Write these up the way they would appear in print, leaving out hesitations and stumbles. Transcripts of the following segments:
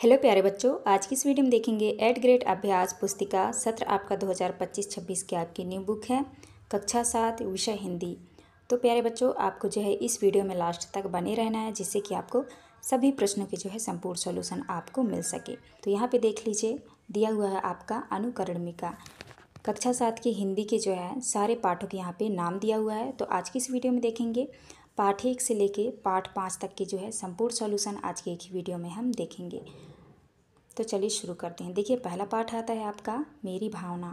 Hello प्यारे बच्चों, आज की इस वीडियो में देखेंगे 8th ग्रेड अभ्यास पुस्तिका सत्र आपका 2025-26 की आपकी न्यू बुक है कक्षा 7 विषय हिंदी। तो प्यारे बच्चों, आपको जो है इस वीडियो में लास्ट तक बने रहना है, जिससे कि आपको सभी प्रश्नों के जो है संपूर्ण सॉल्यूशन आपको मिल सके। तो यहाँ पे देख लीजिए, दिया हुआ है आपका अनुकरणिका कक्षा 7 की हिंदी के जो है सारे पाठों के यहाँ पे नाम दिया हुआ है। तो आज की इस वीडियो में देखेंगे पाठ 1 से लेके पाठ 5 तक के जो है संपूर्ण सॉल्यूशन आज की एक ही वीडियो में हम देखेंगे। तो चलिए शुरू करते हैं। देखिए, पहला पाठ आता है आपका मेरी भावना।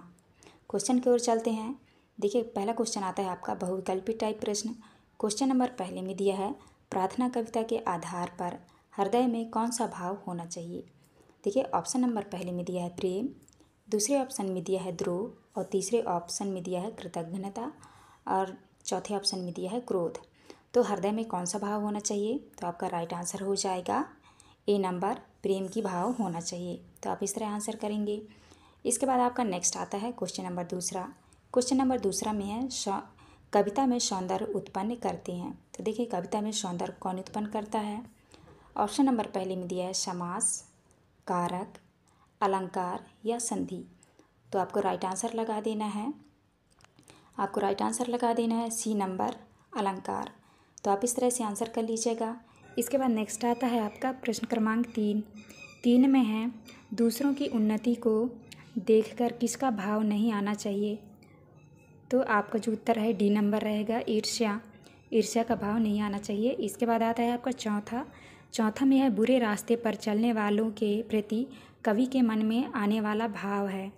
क्वेश्चन की ओर चलते हैं। देखिए, पहला क्वेश्चन आता है आपका बहुविकल्पी टाइप प्रश्न। क्वेश्चन नंबर पहले में दिया है प्रार्थना कविता के आधार पर हृदय में कौन सा भाव होना चाहिए। देखिए, ऑप्शन नंबर पहले में दिया है प्रेम, दूसरे ऑप्शन में दिया है द्रोह और तीसरे ऑप्शन में दिया है कृतज्ञता और चौथे ऑप्शन में दिया है क्रोध। तो हृदय में कौन सा भाव होना चाहिए? तो आपका राइट आंसर हो जाएगा ए नंबर, प्रेम की भाव होना चाहिए। तो आप इस तरह आंसर करेंगे। इसके बाद आपका नेक्स्ट आता है क्वेश्चन नंबर दूसरा। क्वेश्चन नंबर दूसरा में है कविता में सौंदर्य उत्पन्न करते हैं। तो देखिए, कविता में सौंदर्य कौन उत्पन्न करता है? ऑप्शन नंबर पहले में दिया है समास, कारक, अलंकार या संधि। तो आपको राइट आंसर लगा देना है। आपको राइट आंसर लगा देना है सी नंबर, अलंकार। तो आप इस तरह से आंसर कर लीजिएगा। इसके बाद नेक्स्ट आता है आपका प्रश्न क्रमांक 3 में है दूसरों की उन्नति को देखकर किसका भाव नहीं आना चाहिए। तो आपका जो उत्तर है डी नंबर रहेगा, ईर्ष्या। ईर्ष्या का भाव नहीं आना चाहिए। इसके बाद आता है आपका चौथा में है बुरे रास्ते पर चलने वालों के प्रति कवि के मन में आने वाला भाव है।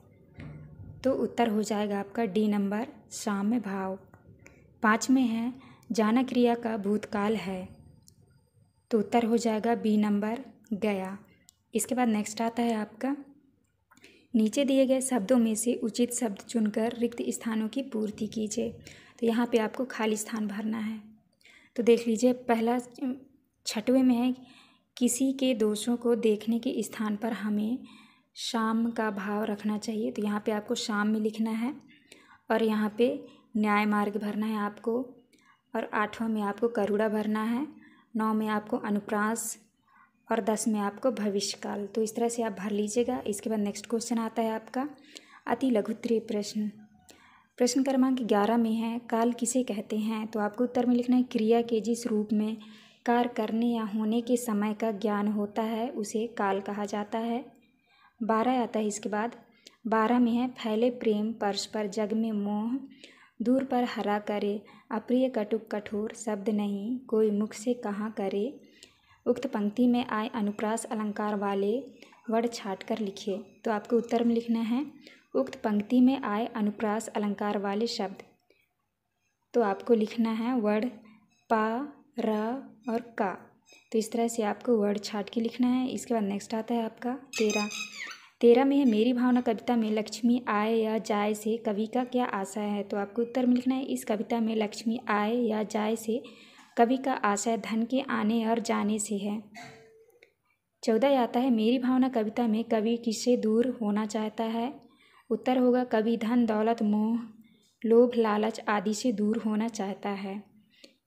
तो उत्तर हो जाएगा आपका डी नंबर, साम्य भाव। 5 में है जाना क्रिया का भूतकाल है। तो उत्तर हो जाएगा बी नंबर, गया। इसके बाद नेक्स्ट आता है आपका नीचे दिए गए शब्दों में से उचित शब्द चुनकर रिक्त स्थानों की पूर्ति कीजिए। तो यहाँ पे आपको खाली स्थान भरना है। तो देख लीजिए, पहला 6वें में है किसी के दोषों को देखने के स्थान पर हमें शाम का भाव रखना चाहिए। तो यहाँ पे आपको शाम में लिखना है और यहाँ पे न्याय मार्ग भरना है आपको। और 8वां में आपको करुणा भरना है, 9 में आपको अनुप्रास और 10 में आपको भविष्यकाल। तो इस तरह से आप भर लीजिएगा। इसके बाद नेक्स्ट क्वेश्चन आता है आपका अति लघुत्तरीय प्रश्न। प्रश्न क्रमांक 11 में है काल किसे कहते हैं। तो आपको उत्तर में लिखना है क्रिया के जिस रूप में कार्य करने या होने के समय का ज्ञान होता है उसे काल कहा जाता है। 12 आता है। इसके बाद 12 में है फैले प्रेम परस्पर जग में मोह दूर पर हरा करे अप्रिय कटुक कठोर शब्द नहीं कोई मुख से कहाँ करे। उक्त पंक्ति में आए अनुप्रास अलंकार वाले वर्ड छाट कर लिखिए। तो आपको उत्तर में लिखना है उक्त पंक्ति में आए अनुप्रास अलंकार वाले शब्द। तो आपको लिखना है वर्ड पा, र और का। तो इस तरह से आपको वर्ड छाट के लिखना है। इसके बाद नेक्स्ट आता है आपका 13 में है मेरी भावना कविता में लक्ष्मी आए या जाए से कवि का क्या आशय है। तो आपको उत्तर में लिखना है इस कविता में लक्ष्मी आए या जाए से कवि का आशय धन के आने और जाने से है। 14 आता है मेरी भावना कविता में कवि किससे दूर होना चाहता है। उत्तर होगा कवि धन दौलत मोह लोभ लालच आदि से दूर होना चाहता है।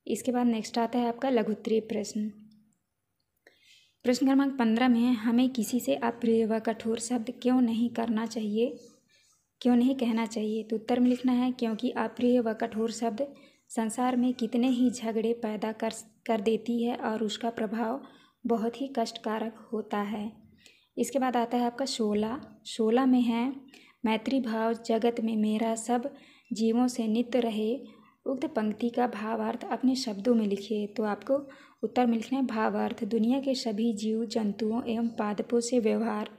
इसके बाद नेक्स्ट आता है आपका लघुत्तरीय प्रश्न। प्रश्न क्रमांक 15 में है हमें किसी से अप्रिय व कठोर शब्द क्यों नहीं कहना चाहिए। तो उत्तर में लिखना है क्योंकि अप्रिय व कठोर शब्द संसार में कितने ही झगड़े पैदा कर देती है और उसका प्रभाव बहुत ही कष्टकारक होता है। इसके बाद आता है आपका 16 में है मैत्री भाव जगत में मेरा सब जीवों से नित्य रहे। उक्त पंक्ति का भावार्थ अपने शब्दों में लिखिए। तो आपको उत्तर में लिखना है भावार्थ दुनिया के सभी जीव जंतुओं एवं पादपों से व्यवहार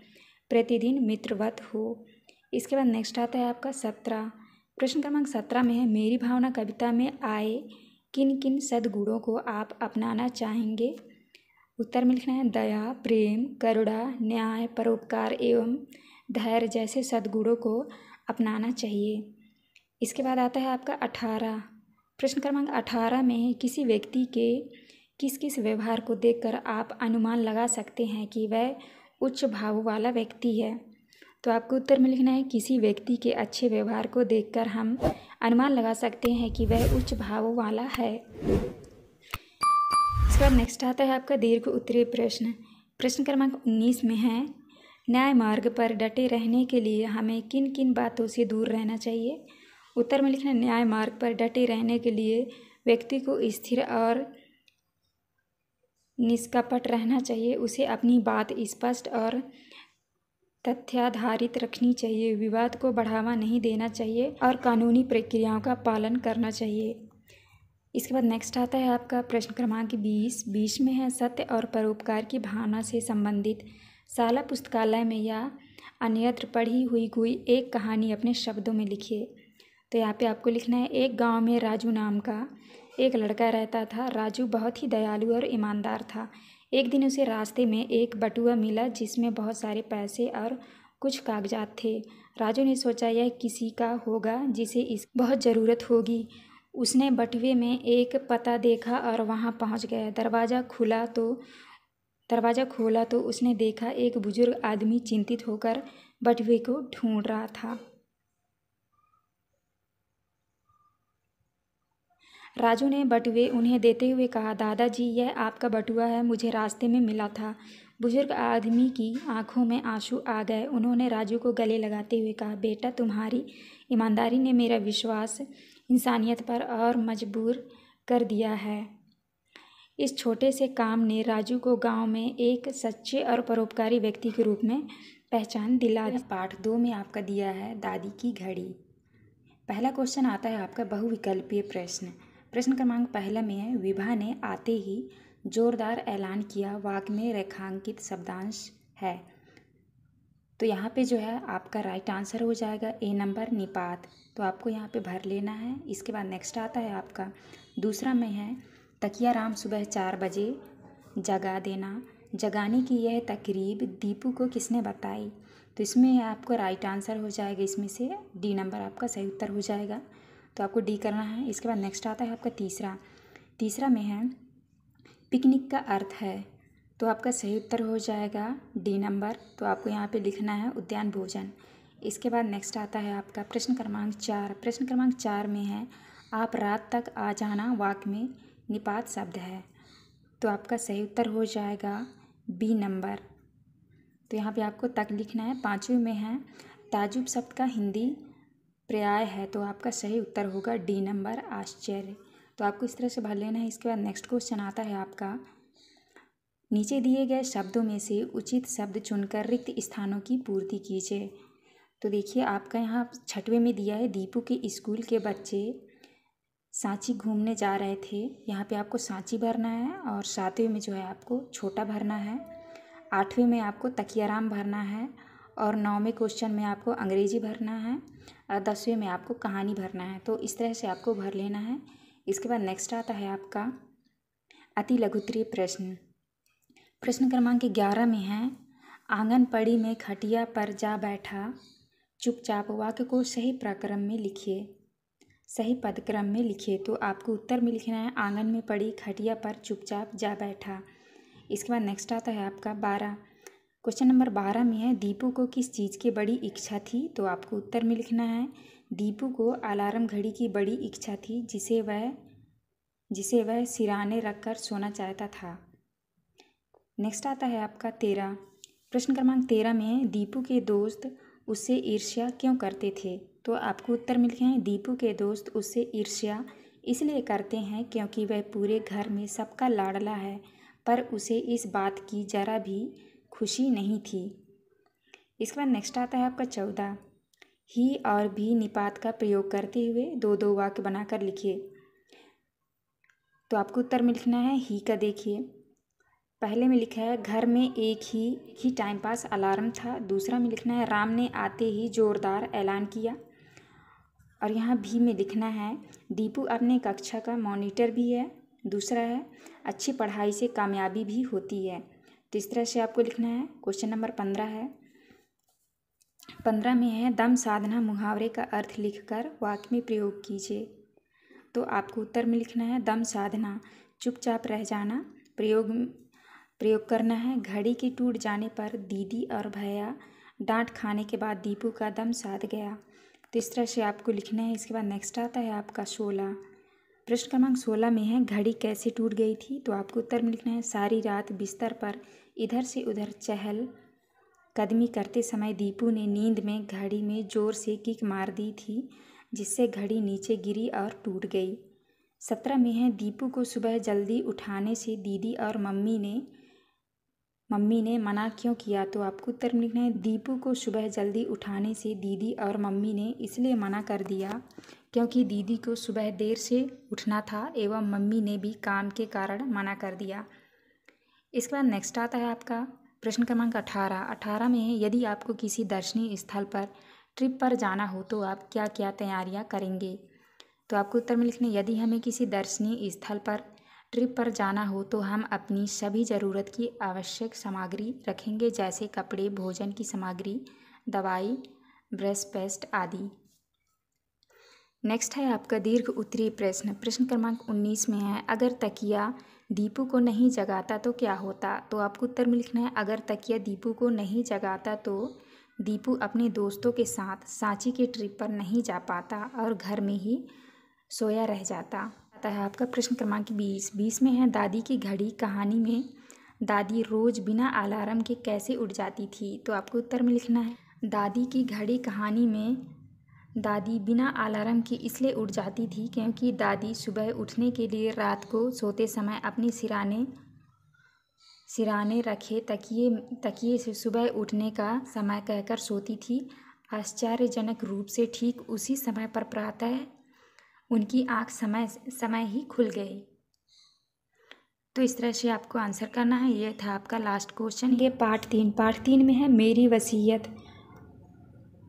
प्रतिदिन मित्रवत हो। इसके बाद नेक्स्ट आता है आपका 17। प्रश्न क्रमांक 17 में है मेरी भावना कविता में आए किन किन सद्गुणों को आप अपनाना चाहेंगे। उत्तर में लिखना है दया, प्रेम, करुणा, न्याय, परोपकार एवं धैर्य जैसे सद्गुणों को अपनाना चाहिए। इसके बाद आता है आपका 18। प्रश्न क्रमांक 18 में है किसी व्यक्ति के किस किस व्यवहार को देखकर आप अनुमान लगा सकते हैं कि वह उच्च भाव वाला व्यक्ति है। तो आपको उत्तर में लिखना है किसी व्यक्ति के अच्छे व्यवहार को देखकर हम अनुमान लगा सकते हैं कि वह उच्च भाव वाला है। इसके बाद नेक्स्ट आता है आपका दीर्घ उत्तरीय प्रश्न। प्रश्न क्रमांक 19 में है, न्याय मार्ग पर डटे रहने के लिए हमें किन किन बातों से दूर रहना चाहिए। उत्तर में लिखना है, न्याय मार्ग पर डटे रहने के लिए व्यक्ति को स्थिर और निष्कपट रहना चाहिए। उसे अपनी बात स्पष्ट और तथ्याधारित रखनी चाहिए। विवाद को बढ़ावा नहीं देना चाहिए और कानूनी प्रक्रियाओं का पालन करना चाहिए। इसके बाद नेक्स्ट आता है आपका प्रश्न क्रमांक 20 में है, सत्य और परोपकार की भावना से संबंधित शाला पुस्तकालय में या अन्यत्र पढ़ी हुई कोई एक कहानी अपने शब्दों में लिखिए। तो यहाँ पे आपको लिखना है, एक गांव में राजू नाम का एक लड़का रहता था। राजू बहुत ही दयालु और ईमानदार था। एक दिन उसे रास्ते में एक बटुआ मिला जिसमें बहुत सारे पैसे और कुछ कागजात थे। राजू ने सोचा यह किसी का होगा जिसे इस बहुत ज़रूरत होगी। उसने बटुए में एक पता देखा और वहां पहुंच गया। दरवाज़ा खोला तो उसने देखा एक बुजुर्ग आदमी चिंतित होकर बटुए को ढूंढ रहा था। राजू ने बटुए उन्हें देते हुए कहा, दादाजी यह आपका बटुआ है, मुझे रास्ते में मिला था। बुजुर्ग आदमी की आंखों में आंसू आ गए। उन्होंने राजू को गले लगाते हुए कहा, बेटा तुम्हारी ईमानदारी ने मेरा विश्वास इंसानियत पर और मजबूर कर दिया है। इस छोटे से काम ने राजू को गांव में एक सच्चे और परोपकारी व्यक्ति के रूप में पहचान दिला दी। पार्ट 2 में आपका दिया है दादी की घड़ी। पहला क्वेश्चन आता है आपका बहुविकल्पीय प्रश्न। प्रश्न क्रमांक पहला में है, विभा ने आते ही जोरदार ऐलान किया, वाक्य में रेखांकित शब्दांश है। तो यहाँ पे जो है आपका राइट आंसर हो जाएगा ए नंबर निपात। तो आपको यहाँ पे भर लेना है। इसके बाद नेक्स्ट आता है आपका दूसरा में है, तकिया राम सुबह 4 बजे जगा देना। जगाने की यह तकरीब दीपू को किसने बताई। तो इसमें आपको राइट आंसर हो जाएगा, इसमें से डी नंबर आपका सही उत्तर हो जाएगा। तो आपको डी करना है। इसके बाद नेक्स्ट आता है आपका तीसरा में है, पिकनिक का अर्थ है। तो आपका सही उत्तर हो जाएगा डी नंबर। तो आपको यहाँ पे लिखना है उद्यान भोजन। इसके बाद नेक्स्ट आता है आपका प्रश्न क्रमांक 4। प्रश्न क्रमांक 4 में है, आप रात तक आ जाना, वाक्य में निपात शब्द है। तो आपका सही उत्तर हो जाएगा बी नंबर। तो यहाँ पे आपको तक लिखना है। 5वें में है, ताजुब शब्द का हिंदी पर्याय है। तो आपका सही उत्तर होगा डी नंबर आश्चर्य। तो आपको इस तरह से भर लेना है। इसके बाद नेक्स्ट क्वेश्चन आता है आपका, नीचे दिए गए शब्दों में से उचित शब्द चुनकर रिक्त स्थानों की पूर्ति कीजिए। तो देखिए आपका यहाँ 6वें में दिया है, दीपू के स्कूल के बच्चे सांची घूमने जा रहे थे। यहाँ पे आपको सांची भरना है। और 7वें में जो है आपको छोटा भरना है। 8वें में आपको तकियाराम भरना है। और 9वें क्वेश्चन में आपको अंग्रेजी भरना है। और 10वें में आपको कहानी भरना है। तो इस तरह से आपको भर लेना है। इसके बाद नेक्स्ट आता है आपका अति लघुत्तरीय प्रश्न। प्रश्न क्रमांक 11 में है, आंगनपड़ी में खटिया पर जा बैठा चुपचाप, वाक्य को सही प्रक्रम में लिखिए, सही पदक्रम में लिखिए। तो आपको उत्तर में लिखना है, आंगन में पड़ी खटिया पर चुपचाप जा बैठा। इसके बाद नेक्स्ट आता है आपका 12। क्वेश्चन नंबर 12 में है, दीपू को किस चीज़ की बड़ी इच्छा थी। तो आपको उत्तर में लिखना है, दीपू को अलार्म घड़ी की बड़ी इच्छा थी जिसे वह सिराने रखकर सोना चाहता था। नेक्स्ट आता है आपका 13। प्रश्न क्रमांक 13 में है, दीपू के दोस्त उससे ईर्ष्या क्यों करते थे। तो आपको उत्तर में लिखना है, दीपू के दोस्त उससे ईर्ष्या इसलिए करते हैं क्योंकि वह पूरे घर में सबका लाडला है, पर उसे इस बात की जरा भी खुशी नहीं थी। इसके बाद नेक्स्ट आता है आपका 14। ही और भी निपात का प्रयोग करते हुए 2-2 वाक्य बनाकर लिखिए। तो आपको उत्तर में लिखना है, ही का देखिए पहले में लिखा है, घर में एक ही टाइम पास अलार्म था। दूसरा में लिखना है, राम ने आते ही जोरदार ऐलान किया। और यहाँ भी में लिखना है, दीपू अपने कक्षा का मॉनिटर भी है। दूसरा है, अच्छी पढ़ाई से कामयाबी भी होती है। तो इस तरह से आपको लिखना है। क्वेश्चन नंबर 15 है। 15 में है, दम साधना मुहावरे का अर्थ लिखकर वाक्य में प्रयोग कीजिए। तो आपको उत्तर में लिखना है, दम साधना चुपचाप रह जाना, प्रयोग करना है। घड़ी के टूट जाने पर दीदी और भैया डांट खाने के बाद दीपू का दम साध गया। तो इस तरह से आपको लिखना है। इसके बाद नेक्स्ट आता है आपका 16। प्रश्न क्रमांक 16 में है, घड़ी कैसे टूट गई थी। तो आपको उत्तर में लिखना है, सारी रात बिस्तर पर इधर से उधर चहल कदमी करते समय दीपू ने नींद में घड़ी में जोर से किक मार दी थी, जिससे घड़ी नीचे गिरी और टूट गई। 17 में है दीपू को सुबह जल्दी उठाने से दीदी और मम्मी ने मना क्यों किया। तो आपको उत्तर में लिखना है दीपू को सुबह जल्दी उठाने से दीदी और मम्मी ने इसलिए मना कर दिया क्योंकि दीदी को सुबह देर से उठना था एवं मम्मी ने भी काम के कारण मना कर दिया। इसके बाद नेक्स्ट आता है आपका प्रश्न क्रमांक 18 में है यदि आपको किसी दर्शनीय स्थल पर ट्रिप पर जाना हो तो आप क्या क्या तैयारियां करेंगे। तो आपको उत्तर में लिखना है यदि हमें किसी दर्शनीय स्थल पर ट्रिप पर जाना हो तो हम अपनी सभी ज़रूरत की आवश्यक सामग्री रखेंगे, जैसे कपड़े, भोजन की सामग्री, दवाई, ब्रश, पेस्ट आदि। नेक्स्ट है आपका दीर्घ उत्तरीय प्रश्न। प्रश्न क्रमांक 19 में है अगर तकिया दीपू को नहीं जगाता तो क्या होता। तो आपको उत्तर में लिखना है अगर तकिया दीपू को नहीं जगाता तो दीपू अपने दोस्तों के साथ सांची के ट्रिप पर नहीं जा पाता और घर में ही सोया रह जाता। आता है आपका प्रश्न क्रमांक 20 में है दादी की घड़ी कहानी में दादी रोज बिना अलार्म के कैसे उठ जाती थी। तो आपको उत्तर में लिखना है दादी की घड़ी कहानी में दादी बिना अलार्म के इसलिए उठ जाती थी क्योंकि दादी सुबह उठने के लिए रात को सोते समय अपने सिराने रखे तकिए से सुबह उठने का समय कहकर सोती थी। आश्चर्यजनक रूप से ठीक उसी समय पर प्रातः उनकी आँख समय ही खुल गई। तो इस तरह से आपको आंसर करना है। ये था आपका लास्ट क्वेश्चन। ये पार्ट 3 में है मेरी वसीयत।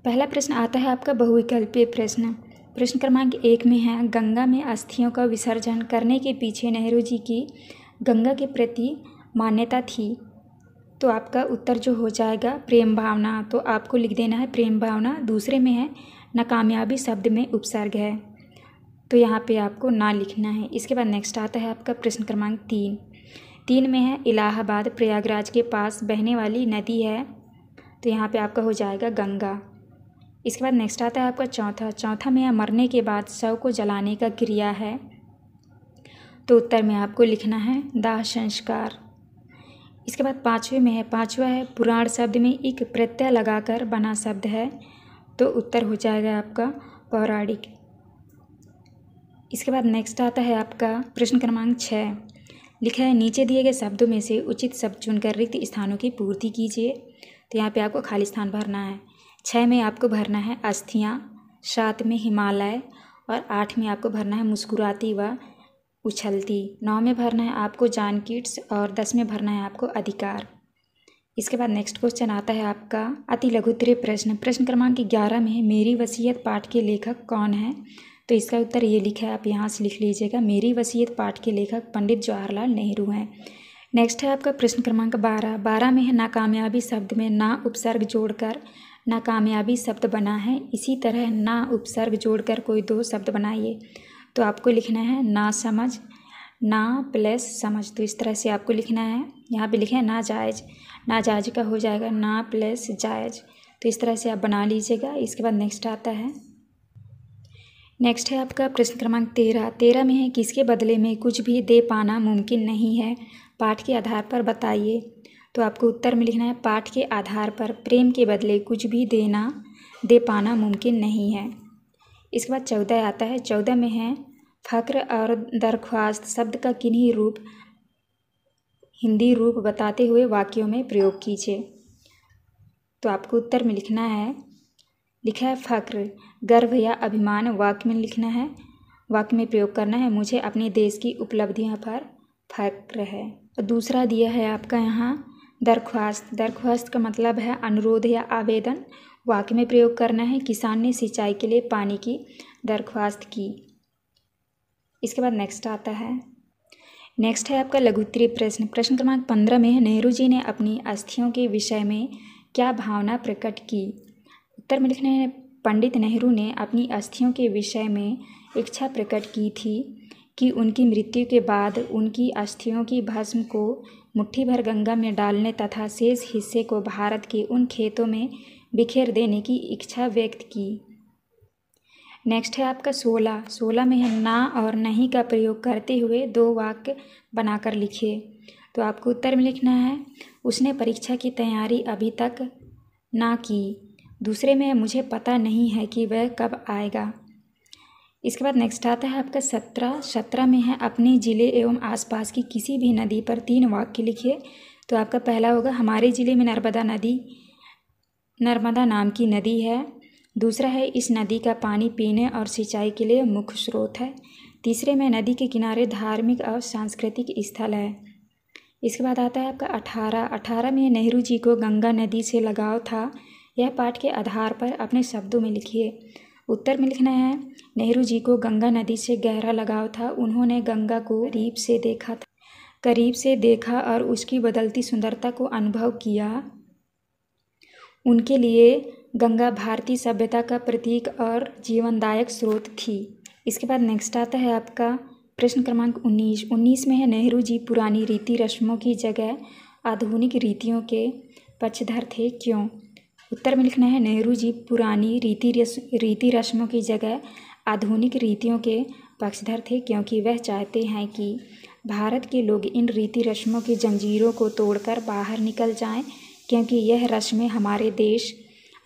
पहला प्रश्न आता है आपका बहुविकल्पीय प्रश्न। प्रश्न क्रमांक 1 में है गंगा में अस्थियों का विसर्जन करने के पीछे नेहरू जी की गंगा के प्रति मान्यता थी। तो आपका उत्तर जो हो जाएगा प्रेम भावना। तो आपको लिख देना है प्रेम भावना। दूसरे में है नाकामयाबी शब्द में उपसर्ग है, तो यहाँ पे आपको ना लिखना है। इसके बाद नेक्स्ट आता है आपका प्रश्न क्रमांक 3 में है इलाहाबाद प्रयागराज के पास बहने वाली नदी है। तो यहाँ पे आपका हो जाएगा गंगा। इसके बाद नेक्स्ट आता है आपका चौथा में है मरने के बाद शव को जलाने का क्रिया है। तो उत्तर में आपको लिखना है दाह संस्कार। इसके बाद पाँचवा है पुराण शब्द में एक प्रत्यय लगाकर बना शब्द है। तो उत्तर हो जाएगा आपका पौराणिक। इसके बाद नेक्स्ट आता है आपका प्रश्न क्रमांक 6। लिखा है नीचे दिए गए शब्दों में से उचित शब्द चुनकर रिक्त स्थानों की पूर्ति कीजिए। तो यहाँ पे आपको खाली स्थान भरना है। 6 में आपको भरना है अस्थियाँ, 7 में हिमालय और 8 में आपको भरना है मुस्कुराती व उछलती, 9 में भरना है आपको जानकीट्स और 10 में भरना है आपको अधिकार। इसके बाद नेक्स्ट क्वेश्चन आता है आपका अति लघुत्तरीय प्रश्न। प्रश्न क्रमांक 11 में है मेरी वसीयत पाठ के लेखक कौन है। तो इसका उत्तर ये लिखा है, आप यहाँ से लिख लीजिएगा। मेरी वसीयत पाठ के लेखक पंडित जवाहरलाल नेहरू हैं। नेक्स्ट है आपका प्रश्न क्रमांक 12 में है नाकामयाबी शब्द में ना उपसर्ग जोड़कर नाकामयाबी शब्द बना है। इसी तरह ना उपसर्ग जोड़कर कोई 2 शब्द बनाइए। तो आपको लिखना है ना समझ, ना प्लस समझ। तो इस तरह से आपको लिखना है। यहाँ पे लिखा है नाजायज़, नाजायज़ का हो जाएगा ना प्लस जायज़। तो इस तरह से आप बना लीजिएगा। इसके बाद नेक्स्ट आता है, नेक्स्ट है आपका प्रश्न क्रमांक 13 में है किसके बदले में कुछ भी दे पाना मुमकिन नहीं है, पाठ के आधार पर बताइए। तो आपको उत्तर में लिखना है पाठ के आधार पर प्रेम के बदले कुछ भी दे पाना मुमकिन नहीं है। इसके बाद 14 आता है। 14 में है फ़क्र और दरख्वास्त शब्द का किन्हीं हिंदी रूप बताते हुए वाक्यों में प्रयोग कीजिए। तो आपको उत्तर में लिखना है, लिखा है फ़क्र गर्व या अभिमान। वाक्य में लिखना है, वाक्य में प्रयोग करना है मुझे अपने देश की उपलब्धियों पर फ़क्र है। और दूसरा दिया है आपका यहाँ दरख्वास्त। दरख्वास्त का मतलब है अनुरोध या आवेदन। वाक्य में प्रयोग करना है किसान ने सिंचाई के लिए पानी की दरख्वास्त की। इसके बाद नेक्स्ट आता है, नेक्स्ट है आपका लघुत्तरीय प्रश्न। प्रश्न क्रमांक 15 में है नेहरू जी ने अपनी अस्थियों के विषय में क्या भावना प्रकट की। उत्तर में लिखना है पंडित नेहरू ने अपनी अस्थियों के विषय में इच्छा प्रकट की थी कि उनकी मृत्यु के बाद उनकी अस्थियों की भस्म को मुट्ठी भर गंगा में डालने तथा शेष हिस्से को भारत के उन खेतों में बिखेर देने की इच्छा व्यक्त की। नेक्स्ट है आपका 16 में है ना और नहीं का प्रयोग करते हुए 2 वाक्य बनाकर लिखिए। तो आपको उत्तर में लिखना है उसने परीक्षा की तैयारी अभी तक ना की। दूसरे में मुझे पता नहीं है कि वह कब आएगा। इसके बाद नेक्स्ट आता है आपका 17 में है अपने ज़िले एवं आसपास की किसी भी नदी पर 3 वाक्य लिखिए। तो आपका पहला होगा हमारे ज़िले में नर्मदा नाम की नदी है। दूसरा है इस नदी का पानी पीने और सिंचाई के लिए मुख्य स्रोत है। तीसरे में नदी के किनारे धार्मिक और सांस्कृतिक स्थल है। इसके बाद आता है आपका 18 में नेहरू जी को गंगा नदी से लगाव था। यह पाठ के आधार पर अपने शब्दों में लिखिए। उत्तर में लिखना है नेहरू जी को गंगा नदी से गहरा लगाव था। उन्होंने गंगा को करीब से देखा और उसकी बदलती सुंदरता को अनुभव किया। उनके लिए गंगा भारतीय सभ्यता का प्रतीक और जीवनदायक स्रोत थी। इसके बाद नेक्स्ट आता है आपका प्रश्न क्रमांक 19 में है नेहरू जी पुरानी रीति रस्मों की जगह आधुनिक रीतियों के पक्षधर थे, क्यों? उत्तर में लिखना है नेहरू जी पुरानी रीति रस्मों की जगह आधुनिक रीतियों के पक्षधर थे क्योंकि वह चाहते हैं कि भारत के लोग इन रीति रस्मों की जंजीरों को तोड़कर बाहर निकल जाएं, क्योंकि यह रस्में हमारे देश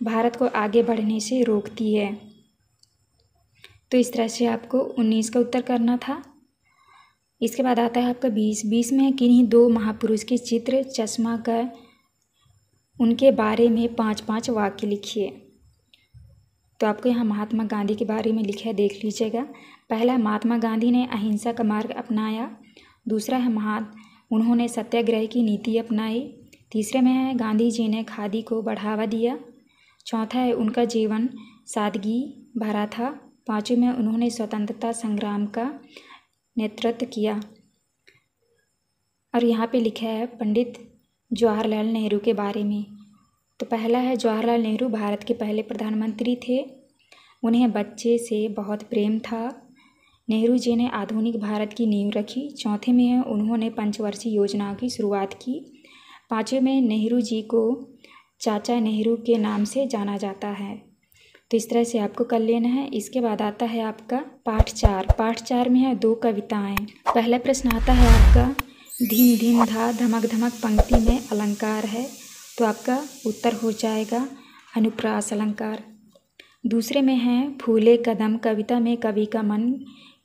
भारत को आगे बढ़ने से रोकती है। तो इस तरह से आपको 19 का उत्तर करना था। इसके बाद आता है आपका 20 में किन्हीं 2 महापुरुष के चित्र चश्मा का उनके बारे में 5-5 वाक्य लिखिए। तो आपको यहाँ महात्मा गांधी के बारे में लिखा है, देख लीजिएगा। पहला, महात्मा गांधी ने अहिंसा का मार्ग अपनाया। दूसरा है उन्होंने सत्याग्रह की नीति अपनाई। तीसरे में है गांधी जी ने खादी को बढ़ावा दिया। चौथा है उनका जीवन सादगी भरा था। पाँचवें में उन्होंने स्वतंत्रता संग्राम का नेतृत्व किया। और यहाँ पे लिखा है पंडित जवाहरलाल नेहरू के बारे में। तो पहला है जवाहरलाल नेहरू भारत के पहले प्रधानमंत्री थे। उन्हें बच्चे से बहुत प्रेम था। नेहरू जी ने आधुनिक भारत की नींव रखी। चौथे में है उन्होंने पंचवर्षीय योजनाओं की शुरुआत की। पाँचवें में नेहरू जी को चाचा नेहरू के नाम से जाना जाता है। तो इस तरह से आपको कर लेना है। इसके बाद आता है आपका पाठ 4 में है 2 कविताएं। पहला प्रश्न आता है आपका धीम धीम धा धमक धमक पंक्ति में अलंकार है। तो आपका उत्तर हो जाएगा अनुप्रास अलंकार। दूसरे में है फूले कदम कविता में कवि का मन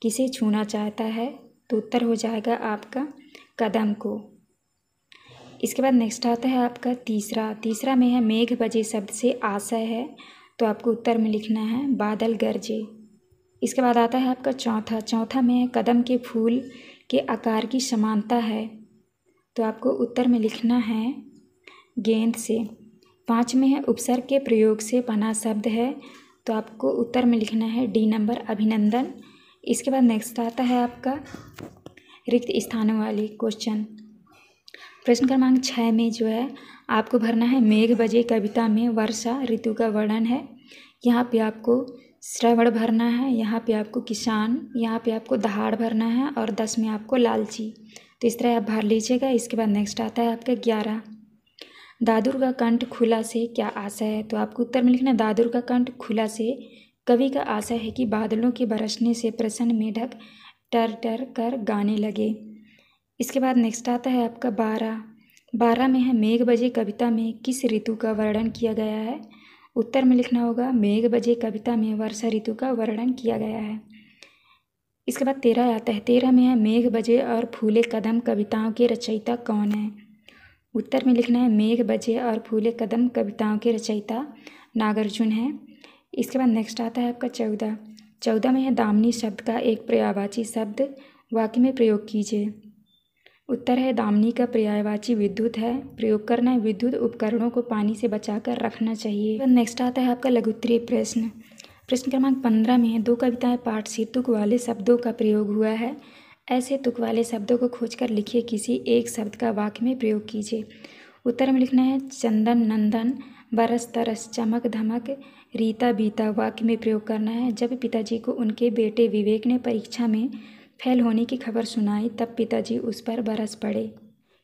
किसे छूना चाहता है। तो उत्तर हो जाएगा आपका कदम को। इसके बाद नेक्स्ट आता है आपका तीसरा में है मेघ बजे शब्द से आशय है। तो आपको उत्तर में लिखना है बादल गरजे। इसके बाद आता है आपका चौथा में है कदम के फूल के आकार की समानता है। तो आपको उत्तर में लिखना है गेंद से। 5 में है उपसर्ग के प्रयोग से बना शब्द है। तो आपको उत्तर में लिखना है डी नंबर अभिनंदन। इसके बाद नेक्स्ट आता है आपका रिक्त स्थानों वाले क्वेश्चन। प्रश्न क्रमांक 6 में जो है आपको भरना है मेघ बजे कविता में वर्षा ऋतु का वर्णन है। यहाँ पे आपको श्रवण भरना है, यहाँ पे आपको किसान, यहाँ पे आपको दहाड़ भरना है और 10 में आपको लालची। तो इस तरह आप भर लीजिएगा। इसके बाद नेक्स्ट आता है आपका 11 दादुर का कंठ खुला से क्या आशय है। तो आपको उत्तर में लिखना दादुर का कंठ खुला से कवि का आशय है कि बादलों के बरसने से प्रसन्न मेढक टर टर कर गाने लगे। इसके बाद नेक्स्ट आता है आपका 12 में है मेघ बजे कविता में किस ऋतु का वर्णन किया गया है। उत्तर में लिखना होगा मेघ बजे कविता में वर्षा ऋतु का वर्णन किया गया है। इसके बाद 13 आता है 13 में है मेघ बजे और फूले कदम कविताओं के रचयिता कौन है। उत्तर में लिखना है मेघ बजे और फूले कदम कविताओं के रचयिता नागार्जुन है। इसके बाद नेक्स्ट आता है आपका 14 में है दामिनी शब्द का एक पर्यायवाची शब्द वाक्य में प्रयोग कीजिए। उत्तर है दामिनी का पर्यायवाची विद्युत है। प्रयोग करना है विद्युत उपकरणों को पानी से बचाकर रखना चाहिए। नेक्स्ट आता है आपका लघुत्तरीय प्रश्न क्रमांक 15 में है 2 कविताएं पाठ से तुक वाले शब्दों का प्रयोग हुआ है। ऐसे तुक वाले शब्दों को खोजकर लिखिए, किसी एक शब्द का वाक्य में प्रयोग कीजिए। उत्तर में लिखना है चंदन नंदन बरस तरस चमक धमक रीता बीता वाक्य में प्रयोग करना है। जब पिताजी को उनके बेटे विवेक ने परीक्षा में फेल होने की खबर सुनाई तब पिताजी उस पर बरस पड़े।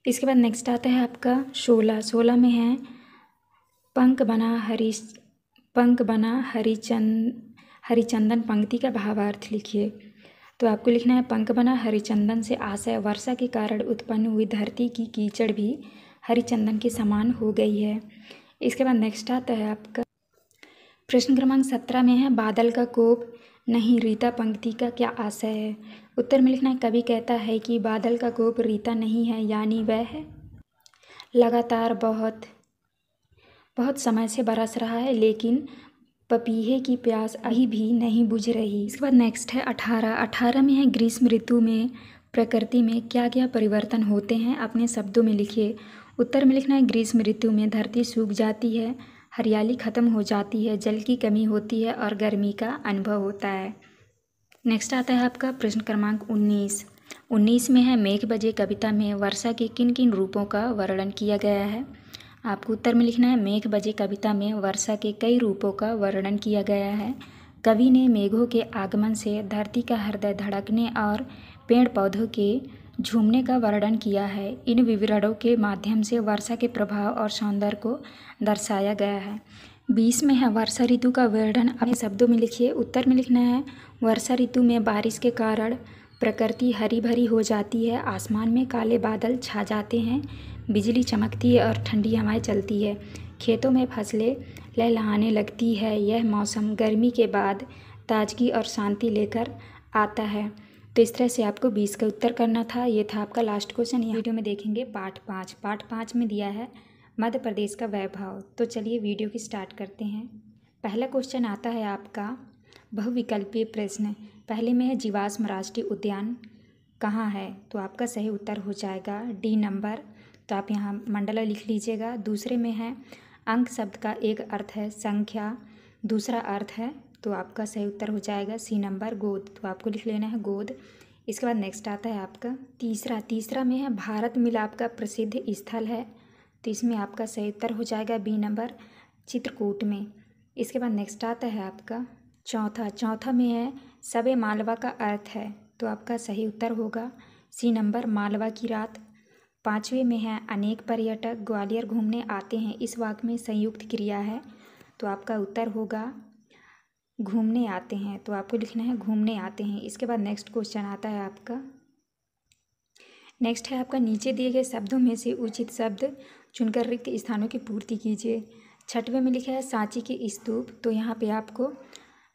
इसके बाद नेक्स्ट आता है आपका 16 में है पंख बना हरिचंदन पंक्ति का भावार्थ लिखिए। तो आपको लिखना है पंख बना हरिचंदन से आशय, वर्षा के कारण उत्पन्न हुई धरती की कीचड़ भी हरिचंदन के समान हो गई है। इसके बाद नेक्स्ट आता है आपका प्रश्न क्रमांक 17 में है बादल का कोप नहीं रीता पंक्ति का क्या आशय है। उत्तर में लिखना है कवि कहता है कि बादल का कोप रीता नहीं है, यानी वह है लगातार बहुत समय से बरस रहा है, लेकिन पपीहे की प्यास अभी भी नहीं बुझ रही। इसके बाद नेक्स्ट है 18 में है ग्रीष्म ऋतु में प्रकृति में क्या क्या परिवर्तन होते हैं, अपने शब्दों में लिखिए। उत्तर में लिखना है ग्रीष्म ऋतु में धरती सूख जाती है, हरियाली खत्म हो जाती है, जल की कमी होती है और गर्मी का अनुभव होता है। नेक्स्ट आता है आपका प्रश्न क्रमांक 19 में है मेघ बजे कविता में वर्षा के किन किन रूपों का वर्णन किया गया है। आपको उत्तर में लिखना है मेघ बजे कविता में वर्षा के कई रूपों का वर्णन किया गया है। कवि ने मेघों के आगमन से धरती का हृदय धड़कने और पेड़ पौधों के झूमने का वर्णन किया है। इन विवरणों के माध्यम से वर्षा के प्रभाव और सौंदर्य को दर्शाया गया है। 20 में है वर्षा ऋतु का वर्णन अपने शब्दों में लिखिए। उत्तर में लिखना है वर्षा ऋतु में बारिश के कारण प्रकृति हरी भरी हो जाती है, आसमान में काले बादल छा जाते हैं, बिजली चमकती है और ठंडी हवाएं चलती है, खेतों में फसलें लहलहाने लगती है। यह मौसम गर्मी के बाद ताजगी और शांति लेकर आता है। तो इस तरह से आपको 20 का उत्तर करना था। ये था आपका लास्ट क्वेश्चन। यहाँ वीडियो में देखेंगे पार्ट 5 में दिया है मध्य प्रदेश का वैभव। तो चलिए वीडियो की स्टार्ट करते हैं। पहला क्वेश्चन आता है आपका बहुविकल्पीय प्रश्न। पहले में है जीवाश्म राष्ट्रीय उद्यान कहाँ है, तो आपका सही उत्तर हो जाएगा डी नंबर, तो आप यहाँ मंडला लिख लीजिएगा। दूसरे में है अंक शब्द का एक अर्थ है संख्या, दूसरा अर्थ है, तो आपका सही उत्तर हो जाएगा सी नंबर गोद, तो आपको लिख लेना है गोद। इसके बाद नेक्स्ट आता है आपका तीसरा में है भारत मिलाप का प्रसिद्ध स्थल है, तो इसमें आपका सही उत्तर हो जाएगा बी नंबर चित्रकूट में। इसके बाद नेक्स्ट आता है आपका चौथा में है सबे मालवा का अर्थ है, तो आपका सही उत्तर होगा सी नंबर मालवा की रात। 5वें में है अनेक पर्यटक ग्वालियर घूमने आते हैं, इस वाक्य में संयुक्त क्रिया है, तो आपका उत्तर होगा घूमने आते हैं, तो आपको लिखना है घूमने आते हैं। इसके बाद नेक्स्ट क्वेश्चन आता है आपका नेक्स्ट है आपका नीचे दिए गए शब्दों में से उचित शब्द चुनकर रिक्त स्थानों की पूर्ति कीजिए। 6वें में लिखा है सांची के स्तूप, तो यहाँ पे आपको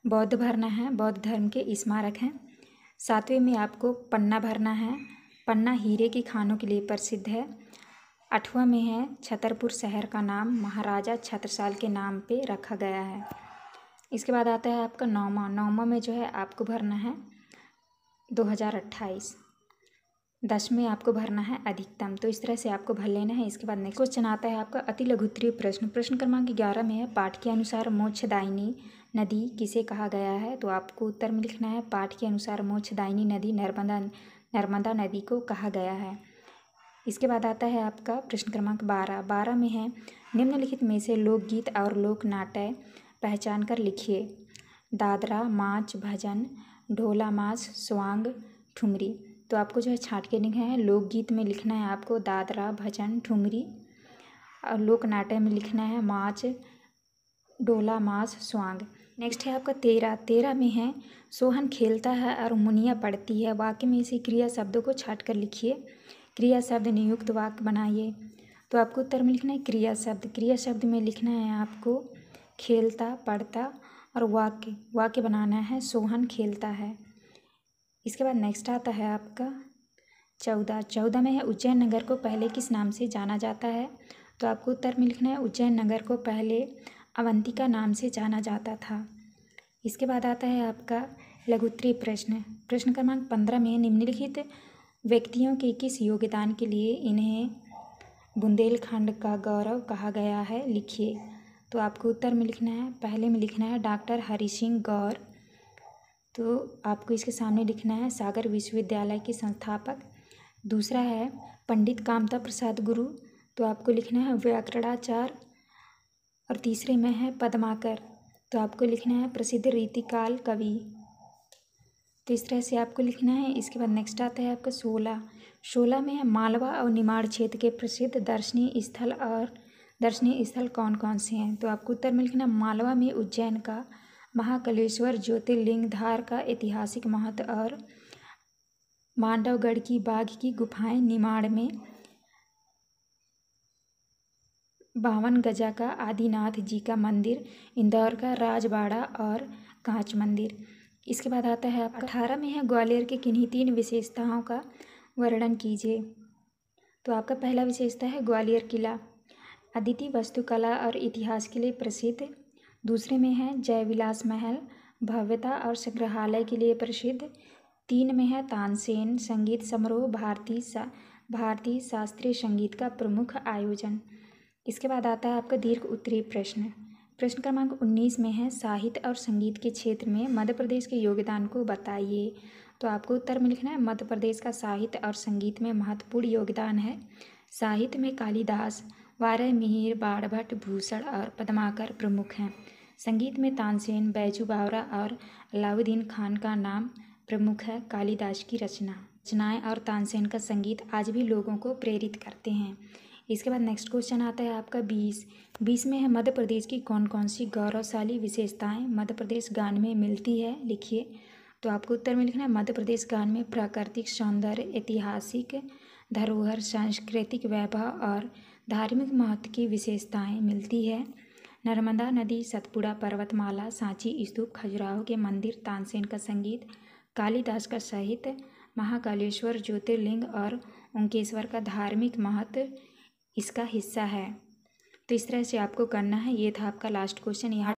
बौद्ध भरना है, बौद्ध धर्म के स्मारक हैं। 7वें में आपको पन्ना भरना है, पन्ना हीरे की खानों के लिए प्रसिद्ध है। 8वां में है छतरपुर शहर का नाम महाराजा छत्रसाल के नाम पे रखा गया है। इसके बाद आता है आपका 9वां में जो है आपको भरना है 2028। 10वें आपको भरना है अधिकतम, तो इस तरह से आपको भर लेना है। इसके बाद नेक्स्ट क्वेश्चन आता है आपका अति लघुत्तरीय प्रश्न क्रमांक 11 में है पाठ के अनुसार मोक्षदायिनी नदी किसे कहा गया है, तो आपको उत्तर में लिखना है पाठ के अनुसार मोक्षदायिनी नदी नर्मदा नदी को कहा गया है। इसके बाद आता है आपका प्रश्न क्रमांक 12 में है निम्नलिखित में से लोकगीत और लोक नाट्य पहचान कर लिखिए। दादरा, माच, भजन, ढोला मास, स्वांग, ठुमरी, तो आपको जो है छाँट के लिखना है। लोकगीत में लिखना है आपको दादरा, भजन, ठुमरी, और लोक नाट्य में लिखना है माच, ढोला मास, स्वांग। नेक्स्ट है आपका 13 में है सोहन खेलता है और मुनिया पढ़ती है, वाक्य में इसी क्रिया शब्दों को छाट कर लिखिए। क्रिया शब्द नियुक्त वाक्य बनाइए, तो आपको उत्तर में लिखना है क्रिया शब्द में लिखना है आपको खेलता, पढ़ता, और वाक्य बनाना है सोहन खेलता है। इसके बाद नेक्स्ट आता है आपका 14 में है उज्जैन नगर को पहले किस नाम से जाना जाता है, तो आपको उत्तर में लिखना है उज्जैन नगर को पहले अवंतिका नाम से जाना जाता था। इसके बाद आता है आपका लघुत्तरीय प्रश्न क्रमांक 15 में निम्नलिखित व्यक्तियों के किस योगदान के लिए इन्हें बुंदेलखंड का गौरव कहा गया है, लिखिए। तो आपको उत्तर में लिखना है, पहले में लिखना है डॉक्टर हरि सिंह गौर, तो आपको इसके सामने लिखना है सागर विश्वविद्यालय के संस्थापक। दूसरा है पंडित कामता प्रसाद गुरु, तो आपको लिखना है व्याकरणाचार्य। और तीसरे में है पद्माकर, तो आपको लिखना है प्रसिद्ध रीतिकाल कवि। तो इस तरह से आपको लिखना है। इसके बाद नेक्स्ट आता है आपका 16 में है मालवा और निमाड़ क्षेत्र के प्रसिद्ध दर्शनीय स्थल कौन कौन से हैं, तो आपको उत्तर में लिखना मालवा में उज्जैन का महाकालेश्वर ज्योतिर्लिंग, धार का ऐतिहासिक महत्व और मांडवगढ़ की बाघ की गुफाएं, निमाड़ में 52 गजा का आदिनाथ जी का मंदिर, इंदौर का राजबाड़ा और कांच मंदिर। इसके बाद आता है आपका 18 में है ग्वालियर के किन्हीं 3 विशेषताओं का वर्णन कीजिए। तो आपका पहला विशेषता है ग्वालियर किला, अद्वितीय वास्तुकला और इतिहास के लिए प्रसिद्ध। दूसरे में है जयविलास महल, भव्यता और संग्रहालय के लिए प्रसिद्ध। 3 में है तानसेन संगीत समारोह, भारतीय शास्त्रीय संगीत का प्रमुख आयोजन। इसके बाद आता है आपका दीर्घ उत्तरीय प्रश्न। प्रश्न क्रमांक 19 में है साहित्य और संगीत के क्षेत्र में मध्य प्रदेश के योगदान को बताइए। तो आपको उत्तर में लिखना है मध्य प्रदेश का साहित्य और संगीत में महत्वपूर्ण योगदान है। साहित्य में कालिदास, वाराहमिहिर, बाणभट्ट, भूषण और पद्माकर प्रमुख हैं। संगीत में तानसेन, बैजू बावरा और अलाउद्दीन खान का नाम प्रमुख है। कालिदास की रचनाएं और तानसेन का संगीत आज भी लोगों को प्रेरित करते हैं। इसके बाद नेक्स्ट क्वेश्चन आता है आपका 20 में है मध्य प्रदेश की कौन कौन सी गौरवशाली विशेषताएं मध्य प्रदेश गान में मिलती है, लिखिए। तो आपको उत्तर में लिखना है मध्य प्रदेश गान में प्राकृतिक सौंदर्य, ऐतिहासिक धरोहर, सांस्कृतिक वैभव और धार्मिक महत्व की विशेषताएं मिलती है। नर्मदा नदी, सतपुड़ा पर्वतमाला, सांची स्तूप, खजुराहो के मंदिर, तानसेन का संगीत, कालिदास का साहित्य, महाकालेश्वर ज्योतिर्लिंग और ओंकेश्वर का धार्मिक महत्व इसका हिस्सा है। तो इस तरह से आपको करना है। ये था आपका लास्ट क्वेश्चन। यहाँ